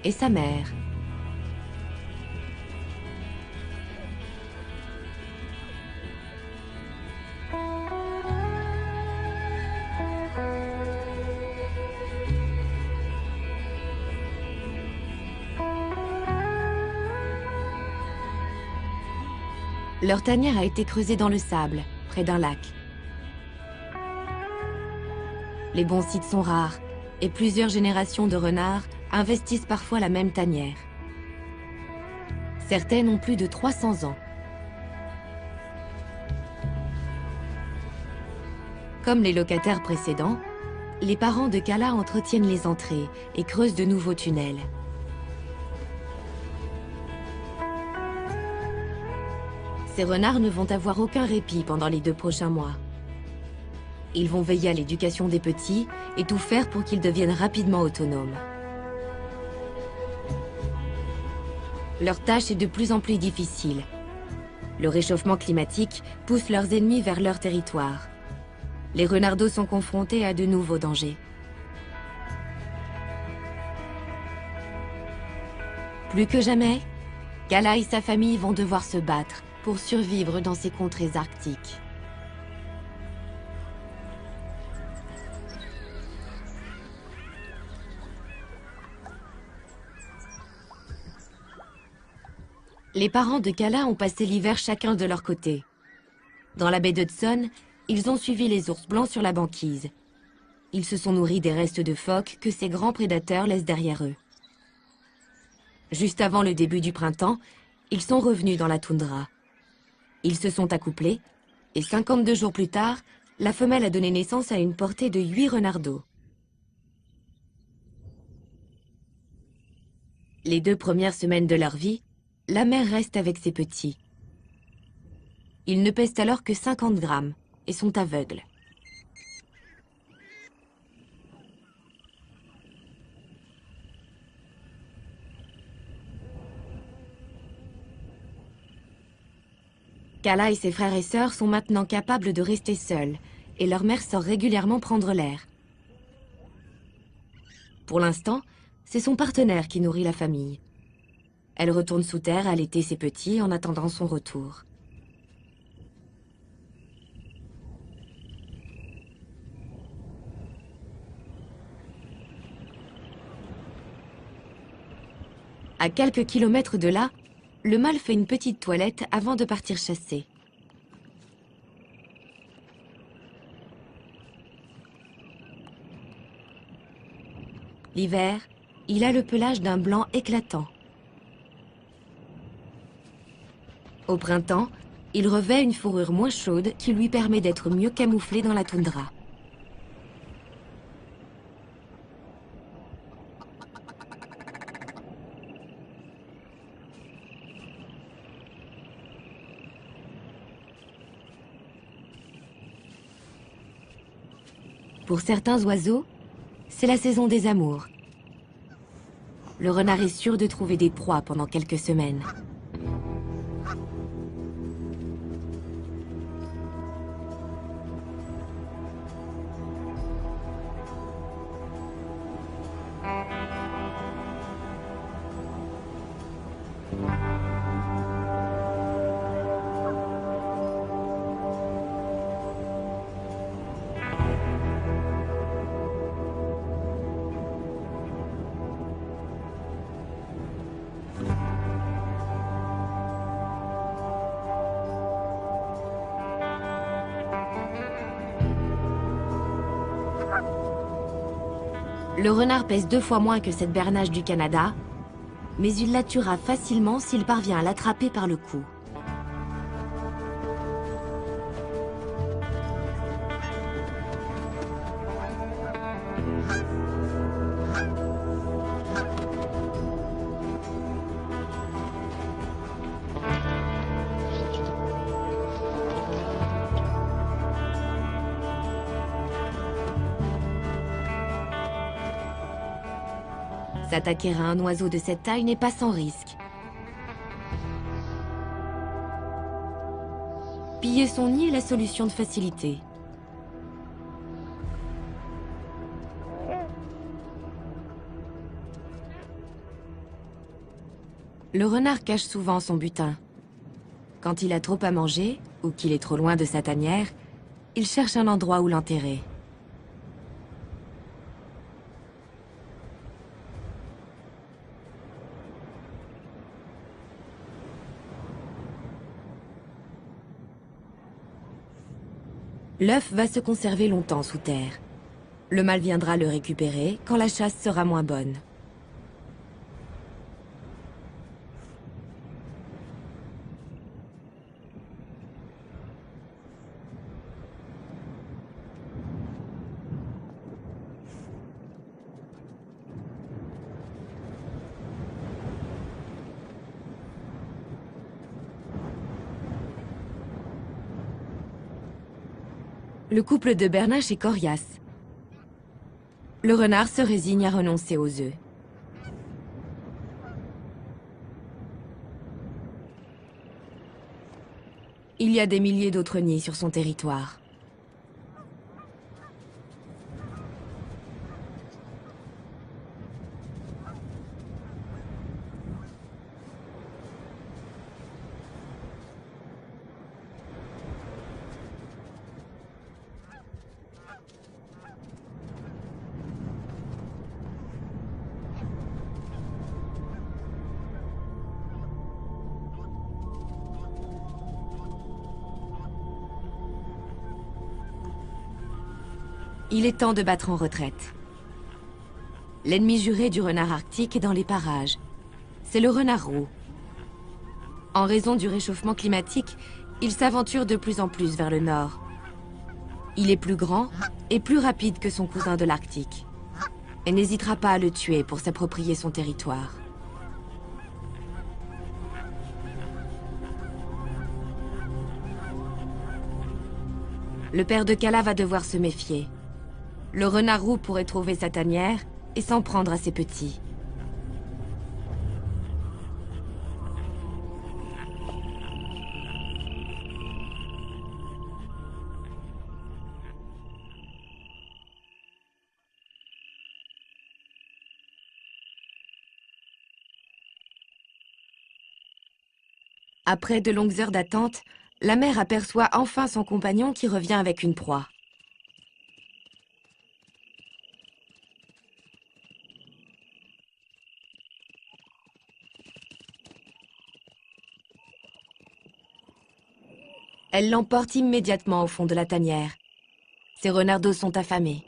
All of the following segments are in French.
et sa mère. Leur tanière a été creusée dans le sable, près d'un lac. Les bons sites sont rares, et plusieurs générations de renards investissent parfois la même tanière. Certaines ont plus de 300 ans. Comme les locataires précédents, les parents de Kala entretiennent les entrées et creusent de nouveaux tunnels. Ces renards ne vont avoir aucun répit pendant les 2 prochains mois. Ils vont veiller à l'éducation des petits et tout faire pour qu'ils deviennent rapidement autonomes. Leur tâche est de plus en plus difficile. Le réchauffement climatique pousse leurs ennemis vers leur territoire. Les renardeaux sont confrontés à de nouveaux dangers. Plus que jamais, Kala et sa famille vont devoir se battre pour survivre dans ces contrées arctiques. Les parents de Kala ont passé l'hiver chacun de leur côté. Dans la baie d'Hudson, ils ont suivi les ours blancs sur la banquise. Ils se sont nourris des restes de phoques que ces grands prédateurs laissent derrière eux. Juste avant le début du printemps, ils sont revenus dans la toundra. Ils se sont accouplés, et 52 jours plus tard, la femelle a donné naissance à une portée de 8 renardeaux. Les 2 premières semaines de leur vie, la mère reste avec ses petits. Ils ne pèsent alors que 50 grammes et sont aveugles. Kala et ses frères et sœurs sont maintenant capables de rester seuls, et leur mère sort régulièrement prendre l'air. Pour l'instant, c'est son partenaire qui nourrit la famille. Elle retourne sous terre allaiter ses petits en attendant son retour. À quelques kilomètres de là, le mâle fait une petite toilette avant de partir chasser. L'hiver, il a le pelage d'un blanc éclatant. Au printemps, il revêt une fourrure moins chaude qui lui permet d'être mieux camouflé dans la toundra. Pour certains oiseaux, c'est la saison des amours. Le renard est sûr de trouver des proies pendant quelques semaines. Le renard pèse 2 fois moins que cette bernache du Canada, mais il la tuera facilement s'il parvient à l'attraper par le cou. S'attaquer à un oiseau de cette taille n'est pas sans risque. Piller son nid est la solution de facilité. Le renard cache souvent son butin. Quand il a trop à manger, ou qu'il est trop loin de sa tanière, il cherche un endroit où l'enterrer. L'œuf va se conserver longtemps sous terre. Le mâle viendra le récupérer quand la chasse sera moins bonne. Le couple de Bernache est coriace. Le renard se résigne à renoncer aux œufs. Il y a des milliers d'autres nids sur son territoire. Il est temps de battre en retraite. L'ennemi juré du renard arctique est dans les parages. C'est le renard roux. En raison du réchauffement climatique, il s'aventure de plus en plus vers le nord. Il est plus grand et plus rapide que son cousin de l'Arctique. Et n'hésitera pas à le tuer pour s'approprier son territoire. Le père de Kala va devoir se méfier. Le renard roux pourrait trouver sa tanière et s'en prendre à ses petits. Après de longues heures d'attente, la mère aperçoit enfin son compagnon qui revient avec une proie. Elle l'emporte immédiatement au fond de la tanière. Ses renardos sont affamés.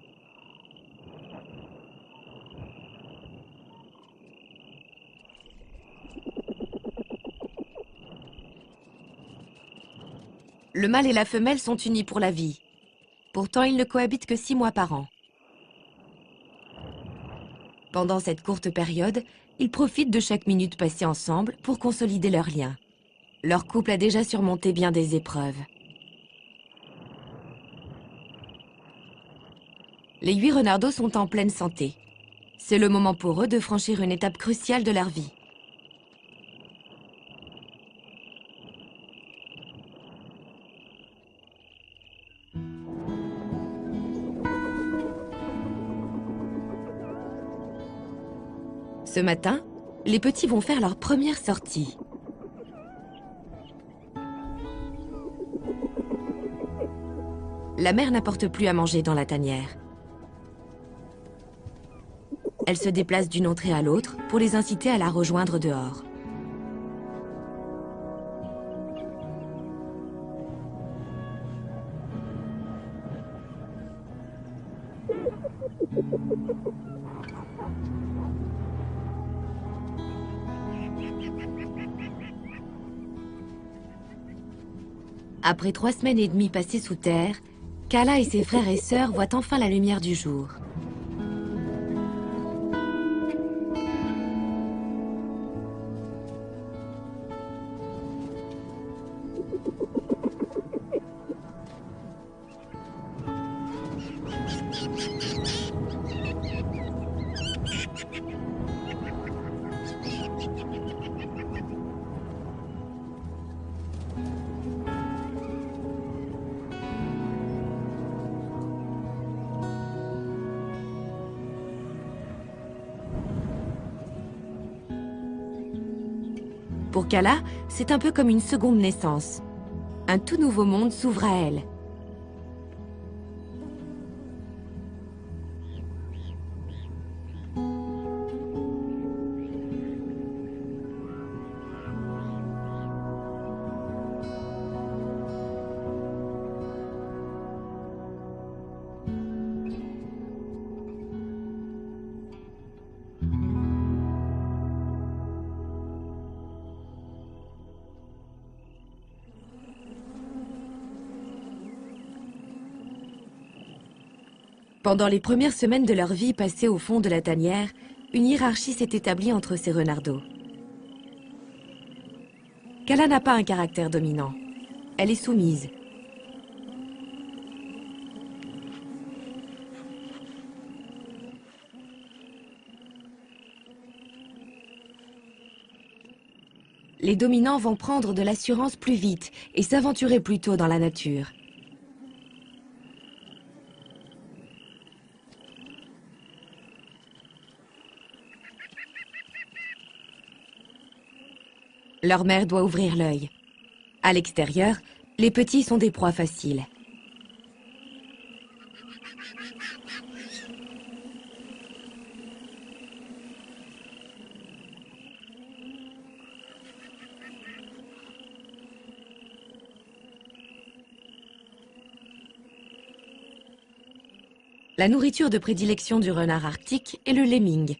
Le mâle et la femelle sont unis pour la vie. Pourtant, ils ne cohabitent que 6 mois par an. Pendant cette courte période, ils profitent de chaque minute passée ensemble pour consolider leur lien. Leur couple a déjà surmonté bien des épreuves. Les 8 renardos sont en pleine santé. C'est le moment pour eux de franchir une étape cruciale de leur vie. Ce matin, les petits vont faire leur première sortie. La mère n'apporte plus à manger dans la tanière. Elle se déplace d'une entrée à l'autre pour les inciter à la rejoindre dehors. Après 3 semaines et demie passées sous terre, Kala et ses frères et sœurs voient enfin la lumière du jour. Pour Kala, c'est un peu comme une seconde naissance. Un tout nouveau monde s'ouvre à elle. Pendant les premières semaines de leur vie passées au fond de la tanière, une hiérarchie s'est établie entre ces renardeaux. Kala n'a pas un caractère dominant. Elle est soumise. Les dominants vont prendre de l'assurance plus vite et s'aventurer plus tôt dans la nature. Leur mère doit ouvrir l'œil. À l'extérieur, les petits sont des proies faciles. La nourriture de prédilection du renard arctique est le lemming.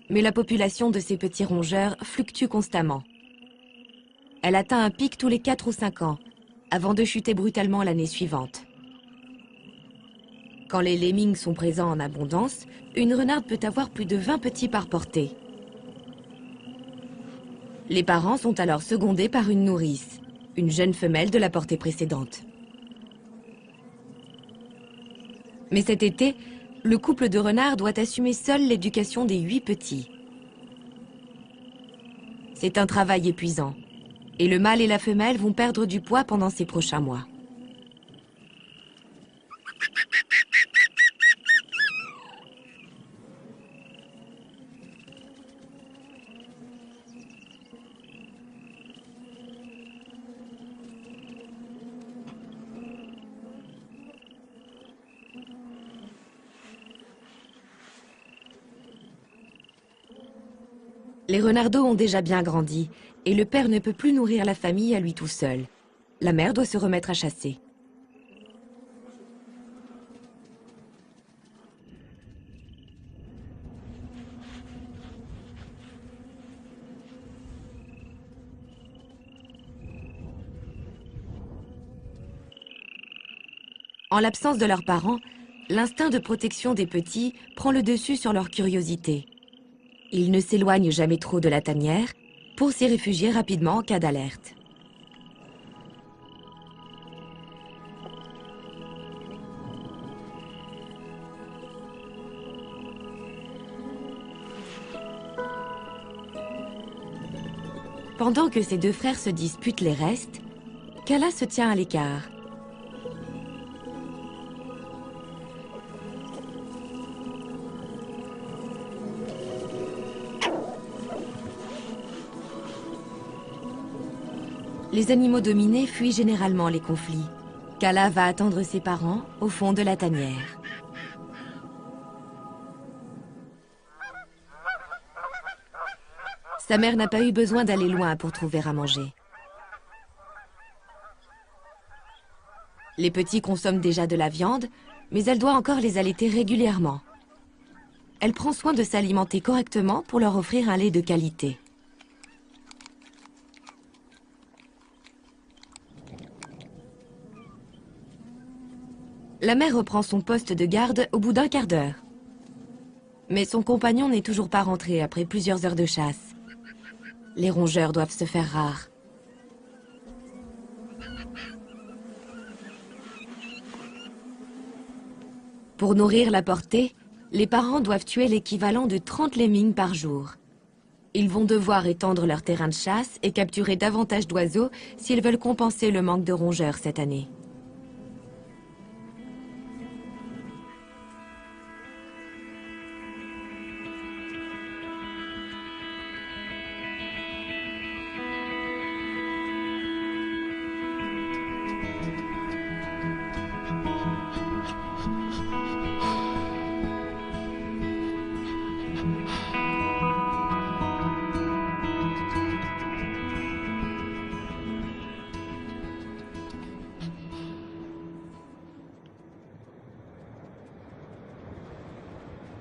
Mais la population de ces petits rongeurs fluctue constamment. Elle atteint un pic tous les 4 ou 5 ans, avant de chuter brutalement l'année suivante. Quand les lemmings sont présents en abondance, une renarde peut avoir plus de 20 petits par portée. Les parents sont alors secondés par une nourrice, une jeune femelle de la portée précédente. Mais cet été, le couple de renards doit assumer seul l'éducation des 8 petits. C'est un travail épuisant, et le mâle et la femelle vont perdre du poids pendant ces prochains mois. Les renardeaux ont déjà bien grandi, et le père ne peut plus nourrir la famille à lui tout seul. La mère doit se remettre à chasser. En l'absence de leurs parents, l'instinct de protection des petits prend le dessus sur leur curiosité. Ils ne s'éloignent jamais trop de la tanière pour s'y réfugier rapidement en cas d'alerte. Pendant que ses deux frères se disputent les restes, Kala se tient à l'écart. Les animaux dominés fuient généralement les conflits. Kala va attendre ses parents au fond de la tanière. Sa mère n'a pas eu besoin d'aller loin pour trouver à manger. Les petits consomment déjà de la viande, mais elle doit encore les allaiter régulièrement. Elle prend soin de s'alimenter correctement pour leur offrir un lait de qualité. La mère reprend son poste de garde au bout d'un quart d'heure. Mais son compagnon n'est toujours pas rentré après plusieurs heures de chasse. Les rongeurs doivent se faire rares. Pour nourrir la portée, les parents doivent tuer l'équivalent de 30 lemmings par jour. Ils vont devoir étendre leur terrain de chasse et capturer davantage d'oiseaux s'ils veulent compenser le manque de rongeurs cette année.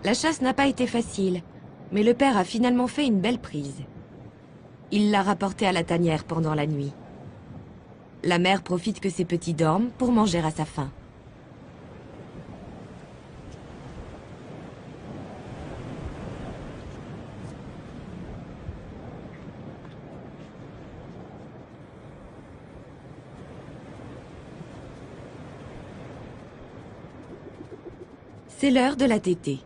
La chasse n'a pas été facile, mais le père a finalement fait une belle prise. Il l'a rapportée à la tanière pendant la nuit. La mère profite que ses petits dorment pour manger à sa faim. C'est l'heure de la tétée.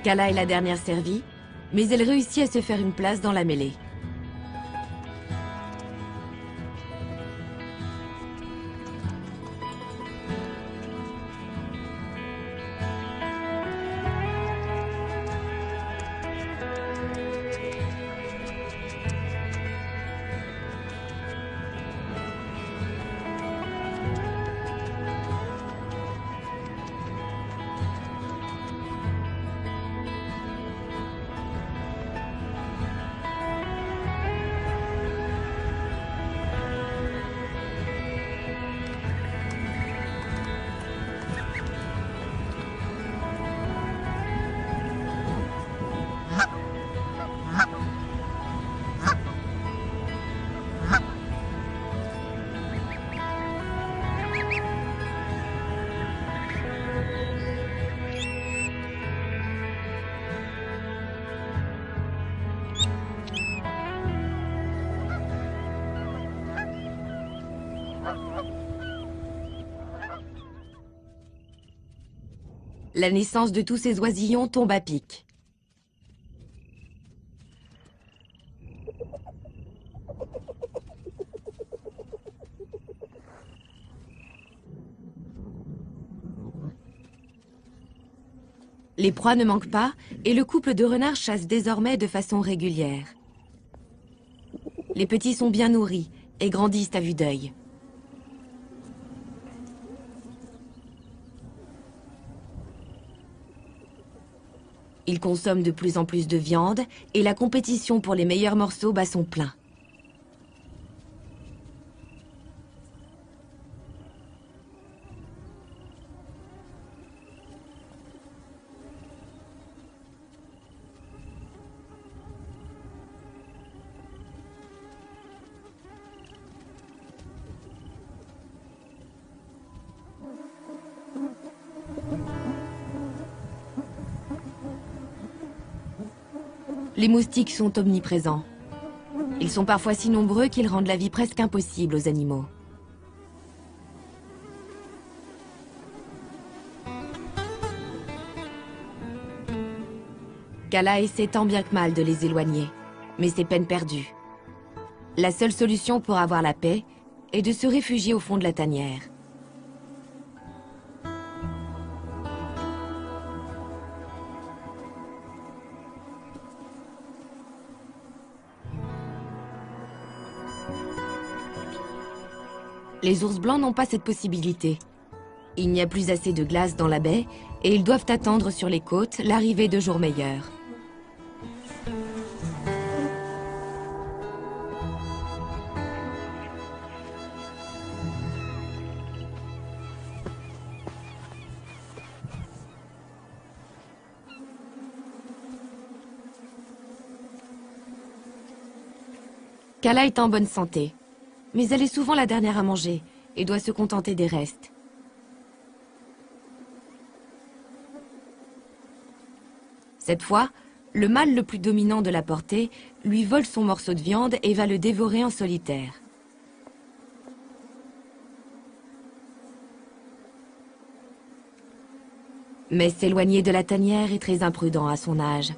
Kala est la dernière servie, mais elle réussit à se faire une place dans la mêlée. La naissance de tous ces oisillons tombe à pic. Les proies ne manquent pas et le couple de renards chasse désormais de façon régulière. Les petits sont bien nourris et grandissent à vue d'œil. Ils consomment de plus en plus de viande et la compétition pour les meilleurs morceaux bat son plein. Les moustiques sont omniprésents. Ils sont parfois si nombreux qu'ils rendent la vie presque impossible aux animaux. Kala essaie tant bien que mal de les éloigner, mais c'est peine perdue. La seule solution pour avoir la paix est de se réfugier au fond de la tanière. Les ours blancs n'ont pas cette possibilité. Il n'y a plus assez de glace dans la baie et ils doivent attendre sur les côtes l'arrivée de jours meilleurs. Kala est en bonne santé, mais elle est souvent la dernière à manger et doit se contenter des restes. Cette fois, le mâle le plus dominant de la portée lui vole son morceau de viande et va le dévorer en solitaire. Mais s'éloigner de la tanière est très imprudent à son âge.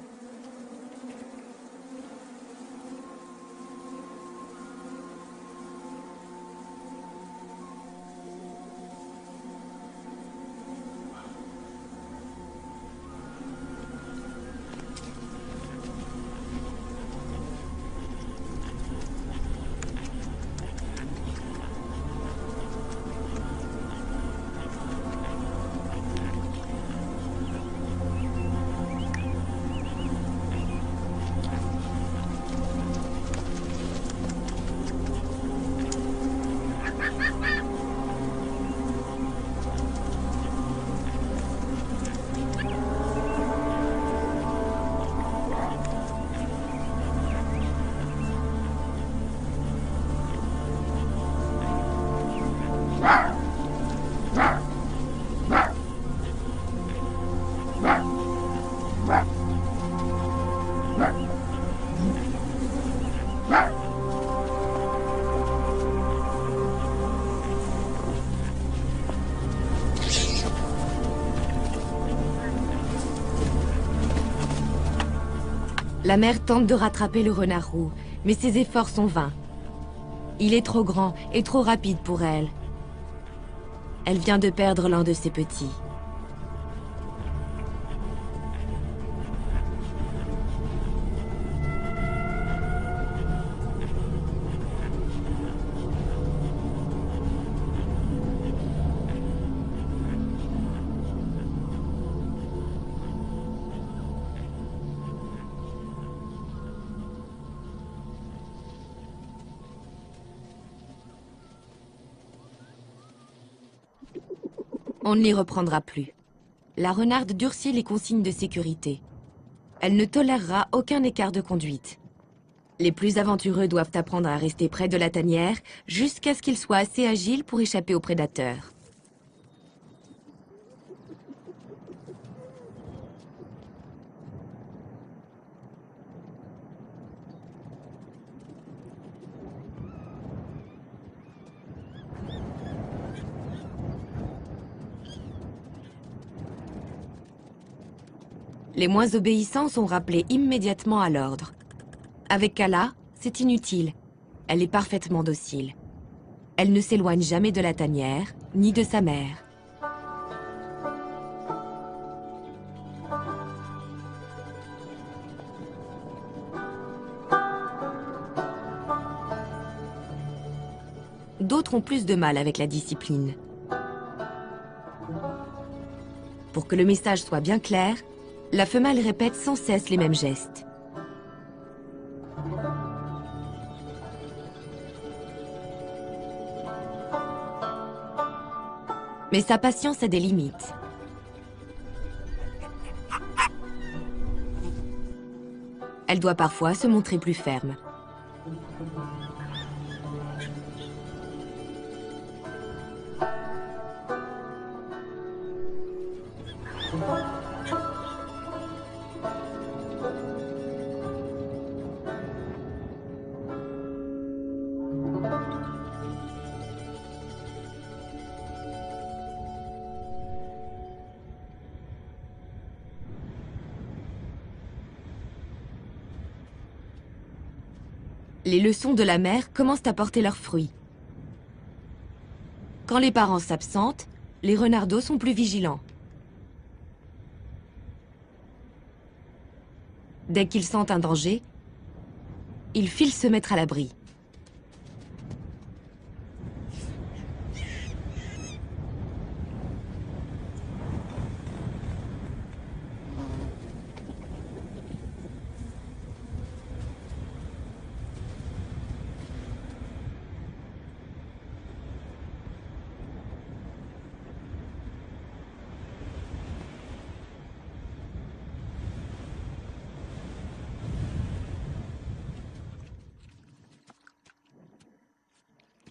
La mère tente de rattraper le renard roux, mais ses efforts sont vains. Il est trop grand et trop rapide pour elle. Elle vient de perdre l'un de ses petits. On ne l'y reprendra plus. La renarde durcit les consignes de sécurité. Elle ne tolérera aucun écart de conduite. Les plus aventureux doivent apprendre à rester près de la tanière jusqu'à ce qu'ils soient assez agiles pour échapper aux prédateurs. Les moins obéissants sont rappelés immédiatement à l'ordre. Avec Kala, c'est inutile. Elle est parfaitement docile. Elle ne s'éloigne jamais de la tanière, ni de sa mère. D'autres ont plus de mal avec la discipline. Pour que le message soit bien clair, la femelle répète sans cesse les mêmes gestes. Mais sa patience a des limites. Elle doit parfois se montrer plus ferme. Les leçons de la mère commencent à porter leurs fruits. Quand les parents s'absentent, les renardeaux sont plus vigilants. Dès qu'ils sentent un danger, ils filent se mettre à l'abri.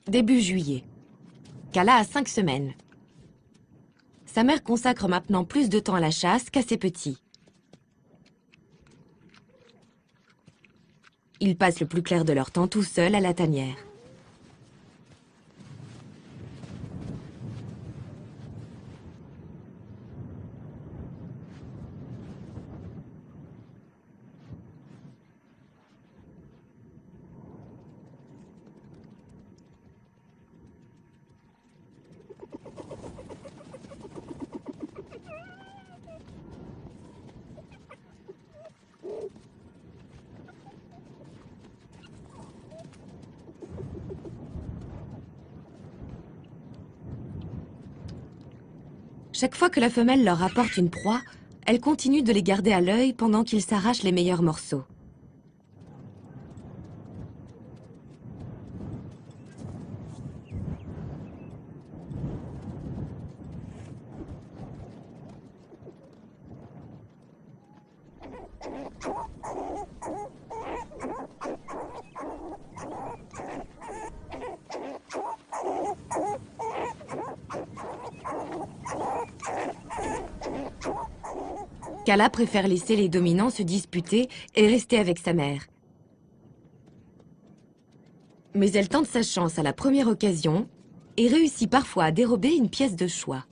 Début juillet. Kala a 5 semaines. Sa mère consacre maintenant plus de temps à la chasse qu'à ses petits. Ils passent le plus clair de leur temps tout seuls à la tanière. Chaque fois que la femelle leur apporte une proie, elle continue de les garder à l'œil pendant qu'ils s'arrachent les meilleurs morceaux. Kala préfère laisser les dominants se disputer et rester avec sa mère. Mais elle tente sa chance à la première occasion et réussit parfois à dérober une pièce de choix.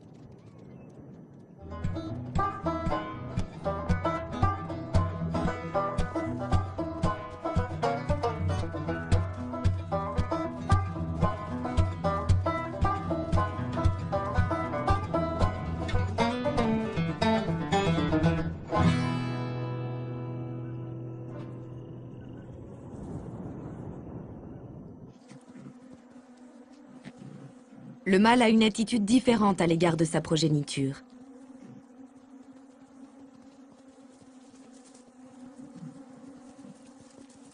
Le mâle a une attitude différente à l'égard de sa progéniture.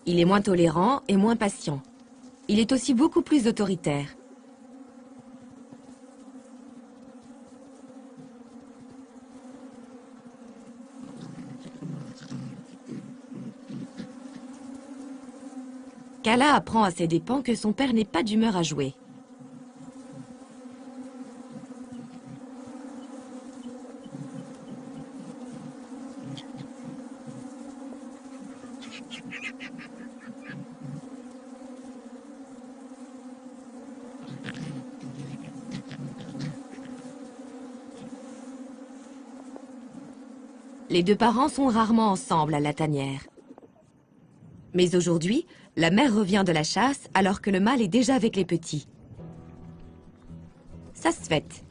Il est moins tolérant et moins patient. Il est aussi beaucoup plus autoritaire. Kala apprend à ses dépens que son père n'est pas d'humeur à jouer. Les deux parents sont rarement ensemble à la tanière. Mais aujourd'hui, la mère revient de la chasse alors que le mâle est déjà avec les petits. Ça se fête.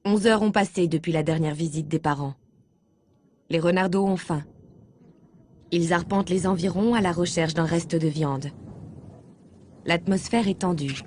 « 11 heures ont passé depuis la dernière visite des parents. Les renardeaux ont faim. Ils arpentent les environs à la recherche d'un reste de viande. L'atmosphère est tendue.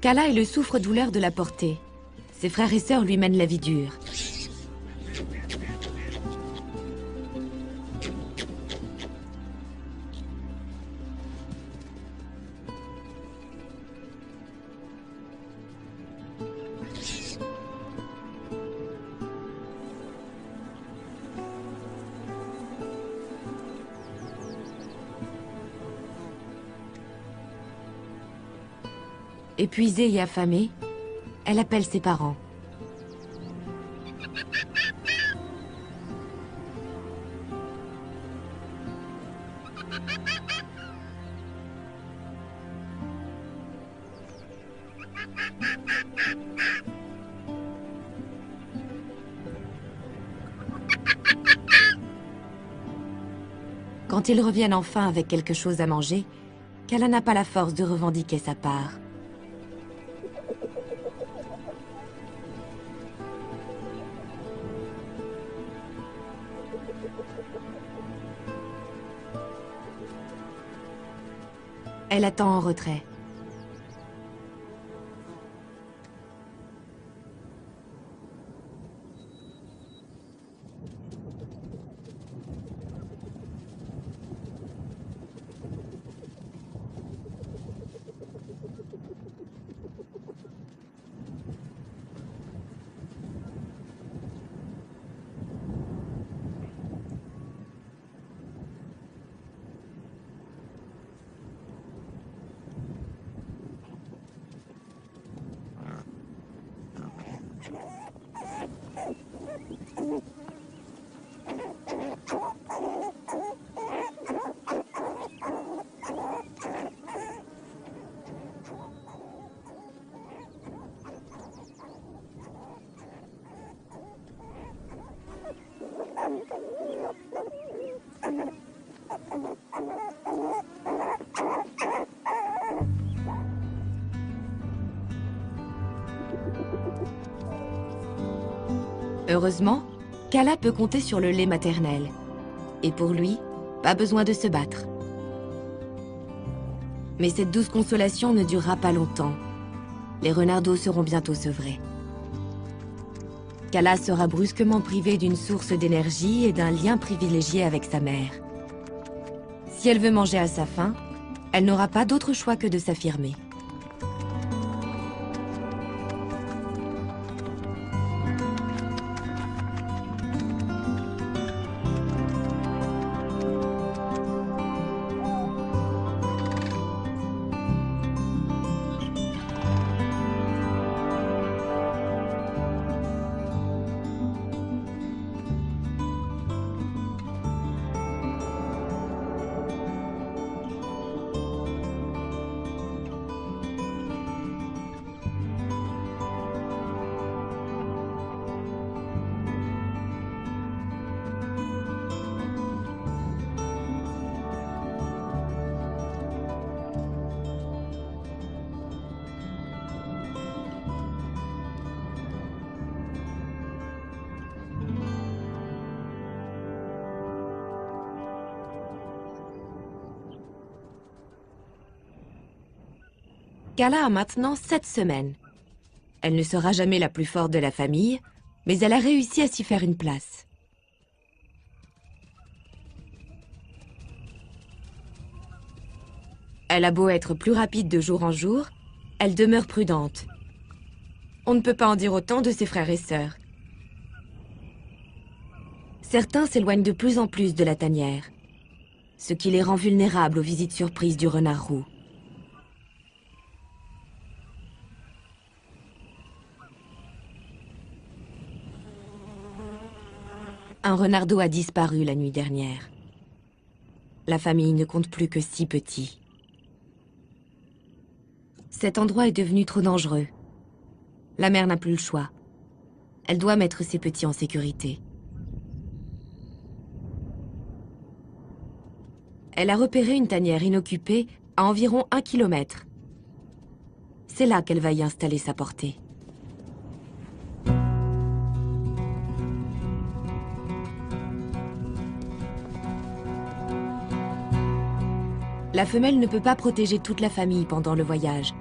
Kala est le souffre-douleur de la portée. Ses frères et sœurs lui mènent la vie dure. Épuisée et affamée, elle appelle ses parents. Quand ils reviennent enfin avec quelque chose à manger, Kala n'a pas la force de revendiquer sa part. Elle attend en retrait. Heureusement, Kala peut compter sur le lait maternel. Et pour lui, pas besoin de se battre. Mais cette douce consolation ne durera pas longtemps. Les renardeaux seront bientôt sevrés. Kala sera brusquement privée d'une source d'énergie et d'un lien privilégié avec sa mère. Si elle veut manger à sa faim, elle n'aura pas d'autre choix que de s'affirmer. Kala a maintenant 7 semaines. Elle ne sera jamais la plus forte de la famille, mais elle a réussi à s'y faire une place. Elle a beau être plus rapide de jour en jour, elle demeure prudente. On ne peut pas en dire autant de ses frères et sœurs. Certains s'éloignent de plus en plus de la tanière, ce qui les rend vulnérables aux visites surprises du renard roux. Un renardeau a disparu la nuit dernière. La famille ne compte plus que 6 petits. Cet endroit est devenu trop dangereux. La mère n'a plus le choix. Elle doit mettre ses petits en sécurité. Elle a repéré une tanière inoccupée à environ 1 kilomètre. C'est là qu'elle va y installer sa portée. La femelle ne peut pas protéger toute la famille pendant le voyage.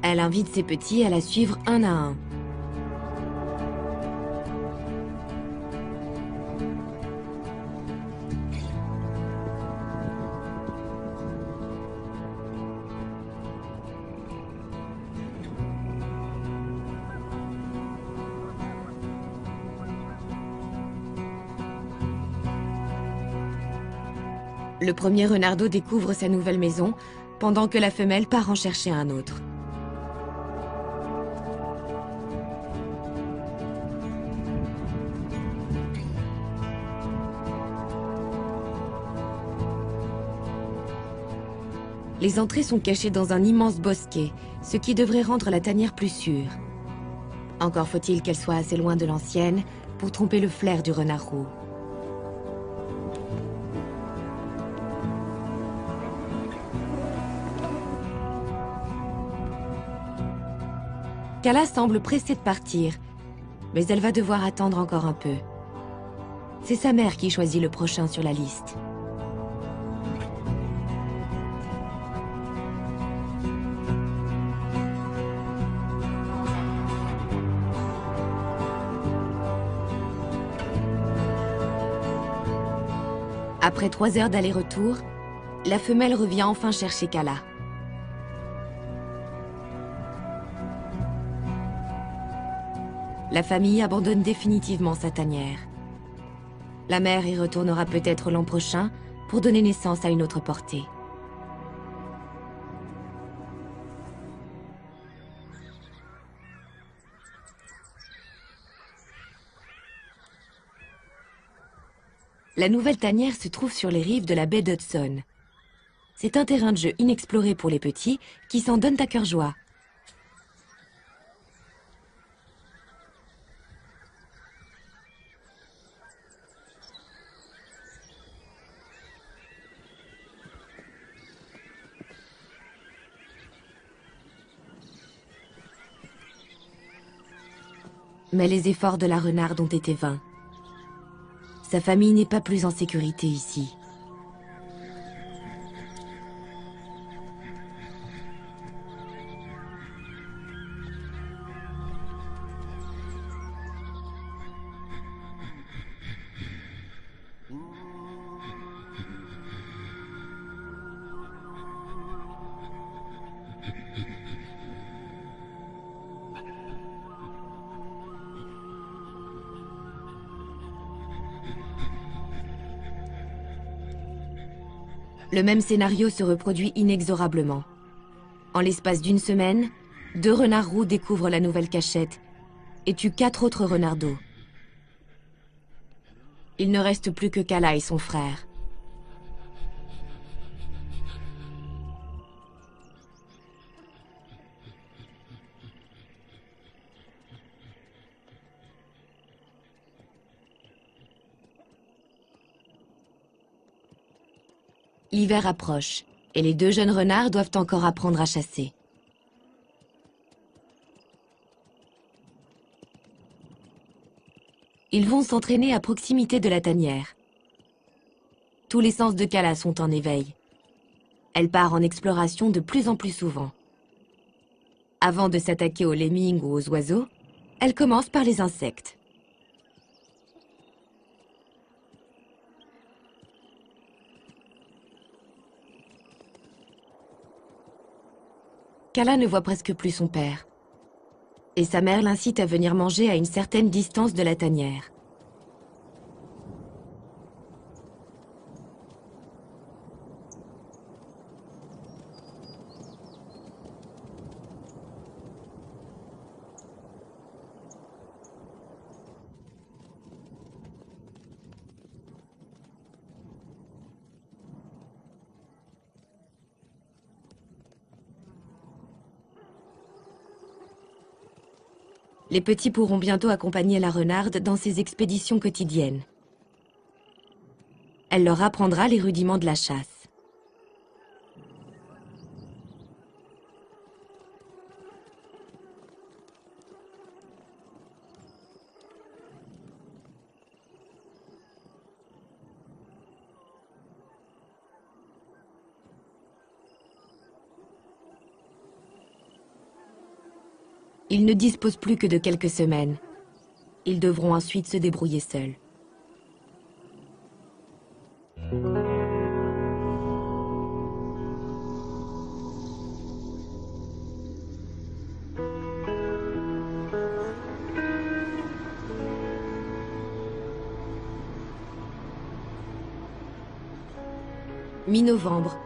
Elle invite ses petits à la suivre un à un. Le premier renardeau découvre sa nouvelle maison, pendant que la femelle part en chercher un autre. Les entrées sont cachées dans un immense bosquet, ce qui devrait rendre la tanière plus sûre. Encore faut-il qu'elle soit assez loin de l'ancienne pour tromper le flair du renard roux. Kala semble pressée de partir, mais elle va devoir attendre encore un peu. C'est sa mère qui choisit le prochain sur la liste. Après 3 heures d'aller-retour, la femelle revient enfin chercher Kala. La famille abandonne définitivement sa tanière. La mère y retournera peut-être l'an prochain pour donner naissance à une autre portée. La nouvelle tanière se trouve sur les rives de la baie d'Hudson. C'est un terrain de jeu inexploré pour les petits qui s'en donnent à cœur joie. Mais les efforts de la renarde ont été vains. Sa famille n'est pas plus en sécurité ici. Le même scénario se reproduit inexorablement. En l'espace d'une semaine, 2 renards roux découvrent la nouvelle cachette et tuent 4 autres renardeaux. Il ne reste plus que Kala et son frère. L'hiver approche, et les 2 jeunes renards doivent encore apprendre à chasser. Ils vont s'entraîner à proximité de la tanière. Tous les sens de Kala sont en éveil. Elle part en exploration de plus en plus souvent. Avant de s'attaquer aux lemmings ou aux oiseaux, elle commence par les insectes. Kala ne voit presque plus son père. Et sa mère l'incite à venir manger à une certaine distance de la tanière. Les petits pourront bientôt accompagner la renarde dans ses expéditions quotidiennes. Elle leur apprendra les rudiments de la chasse. Ils ne disposent plus que de quelques semaines. Ils devront ensuite se débrouiller seuls. Mi-novembre,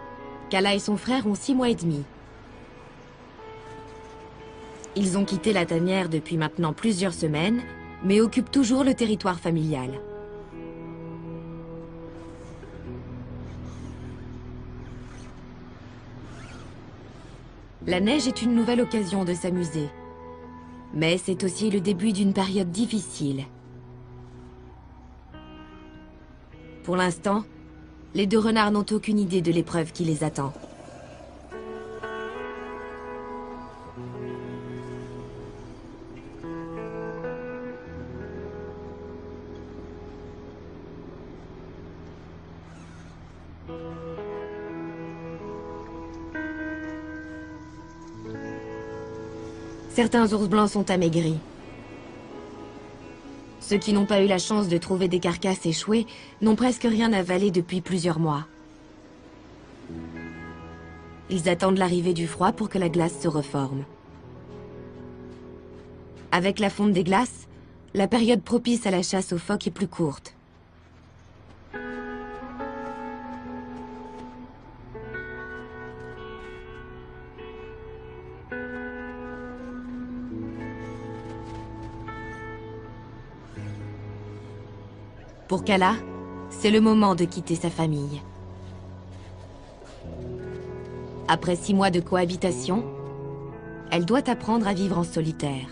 Kala et son frère ont 6 mois et demi. Ils ont quitté la tanière depuis maintenant plusieurs semaines, mais occupent toujours le territoire familial. La neige est une nouvelle occasion de s'amuser. Mais c'est aussi le début d'une période difficile. Pour l'instant, les 2 renards n'ont aucune idée de l'épreuve qui les attend. Certains ours blancs sont amaigris. Ceux qui n'ont pas eu la chance de trouver des carcasses échouées n'ont presque rien avalé depuis plusieurs mois. Ils attendent l'arrivée du froid pour que la glace se reforme. Avec la fonte des glaces, la période propice à la chasse aux phoques est plus courte. Pour Kala, c'est le moment de quitter sa famille. Après 6 mois de cohabitation, elle doit apprendre à vivre en solitaire.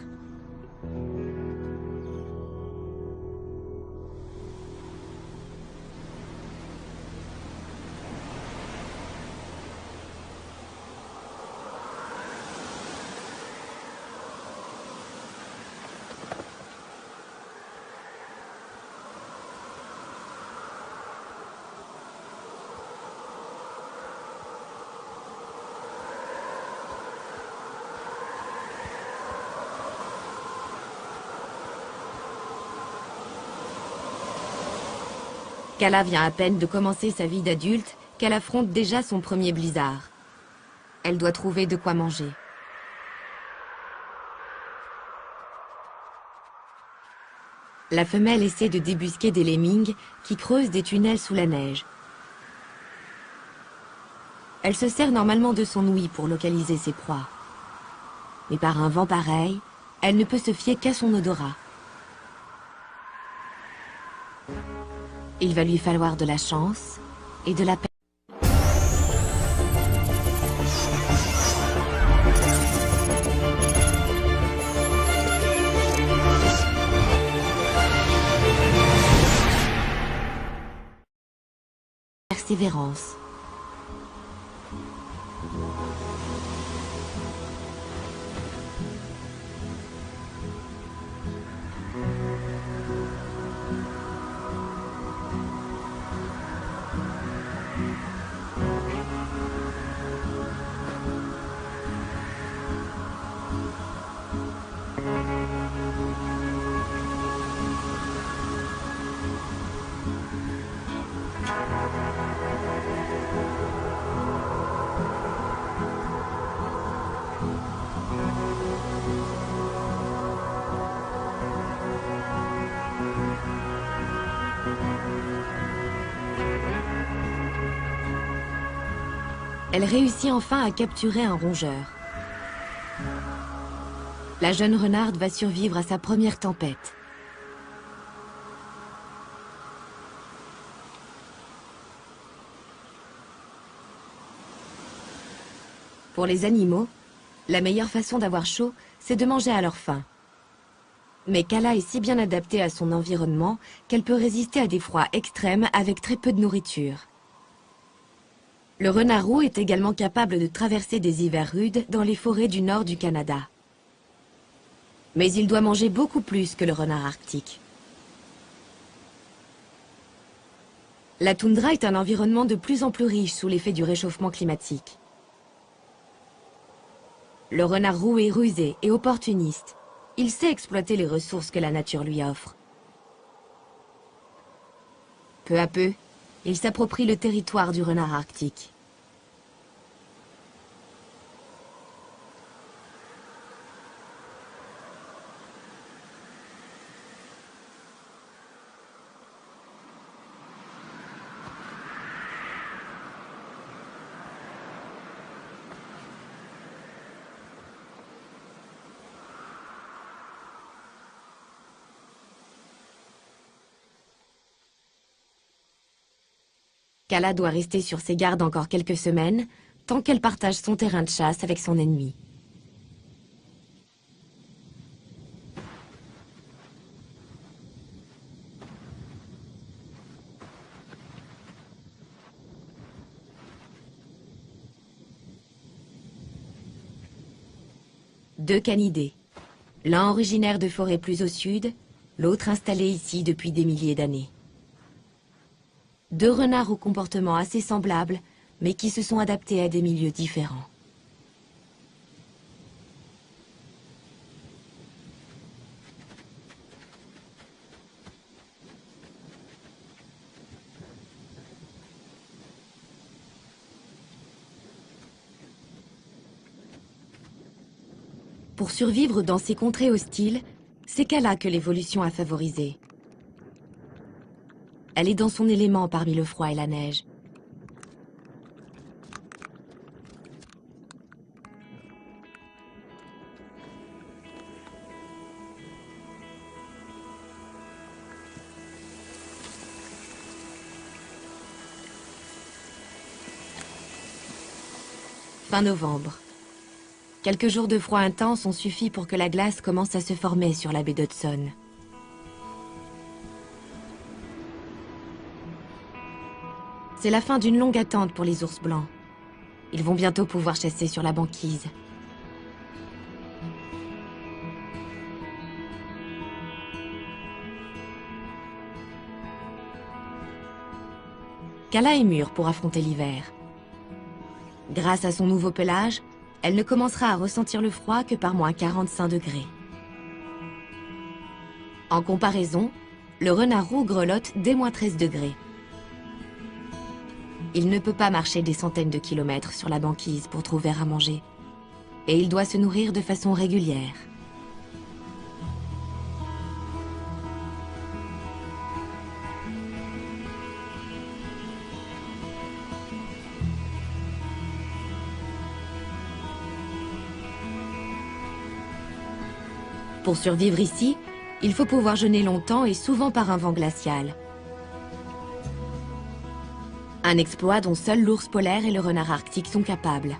Kala vient à peine de commencer sa vie d'adulte qu'elle affronte déjà son premier blizzard. Elle doit trouver de quoi manger. La femelle essaie de débusquer des lemmings qui creusent des tunnels sous la neige. Elle se sert normalement de son ouïe pour localiser ses proies. Mais par un vent pareil, elle ne peut se fier qu'à son odorat. Il va lui falloir de la chance et de la peine. Persévérance. Elle réussit enfin à capturer un rongeur. La jeune renarde va survivre à sa première tempête. Pour les animaux, la meilleure façon d'avoir chaud, c'est de manger à leur faim. Mais Kala est si bien adaptée à son environnement qu'elle peut résister à des froids extrêmes avec très peu de nourriture. Le renard roux est également capable de traverser des hivers rudes dans les forêts du nord du Canada. Mais il doit manger beaucoup plus que le renard arctique. La toundra est un environnement de plus en plus riche sous l'effet du réchauffement climatique. Le renard roux est rusé et opportuniste. Il sait exploiter les ressources que la nature lui offre. Peu à peu, il s'approprie le territoire du renard arctique. Kala doit rester sur ses gardes encore quelques semaines, tant qu'elle partage son terrain de chasse avec son ennemi. Deux canidés, l'un originaire de forêts plus au sud, l'autre installé ici depuis des milliers d'années. Deux renards au comportement assez semblable, mais qui se sont adaptés à des milieux différents. Pour survivre dans ces contrées hostiles, c'est Kala que l'évolution a favorisé. Elle est dans son élément parmi le froid et la neige. Fin novembre. Quelques jours de froid intense ont suffi pour que la glace commence à se former sur la baie d'Hudson. C'est la fin d'une longue attente pour les ours blancs. Ils vont bientôt pouvoir chasser sur la banquise. Kala est mûre pour affronter l'hiver. Grâce à son nouveau pelage, elle ne commencera à ressentir le froid que par moins 45 degrés. En comparaison, le renard roux grelotte dès moins 13 degrés. Il ne peut pas marcher des centaines de kilomètres sur la banquise pour trouver à manger. Et il doit se nourrir de façon régulière. Pour survivre ici, il faut pouvoir jeûner longtemps et souvent par un vent glacial. Un exploit dont seul l'ours polaire et le renard arctique sont capables.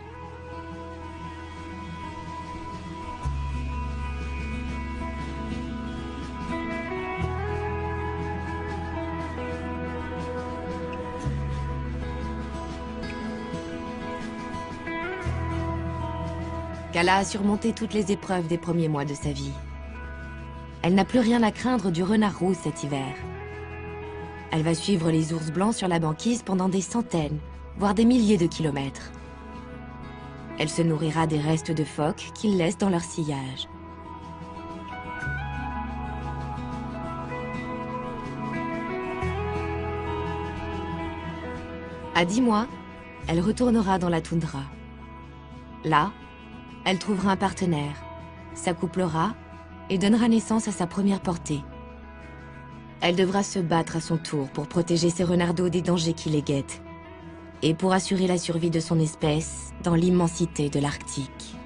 Kala a surmonté toutes les épreuves des premiers mois de sa vie. Elle n'a plus rien à craindre du renard rouge cet hiver. Elle va suivre les ours blancs sur la banquise pendant des centaines, voire des milliers de kilomètres. Elle se nourrira des restes de phoques qu'ils laissent dans leur sillage. À 10 mois, elle retournera dans la toundra. Là, elle trouvera un partenaire, s'accouplera et donnera naissance à sa première portée. Elle devra se battre à son tour pour protéger ses renardeaux des dangers qui les guettent et pour assurer la survie de son espèce dans l'immensité de l'Arctique.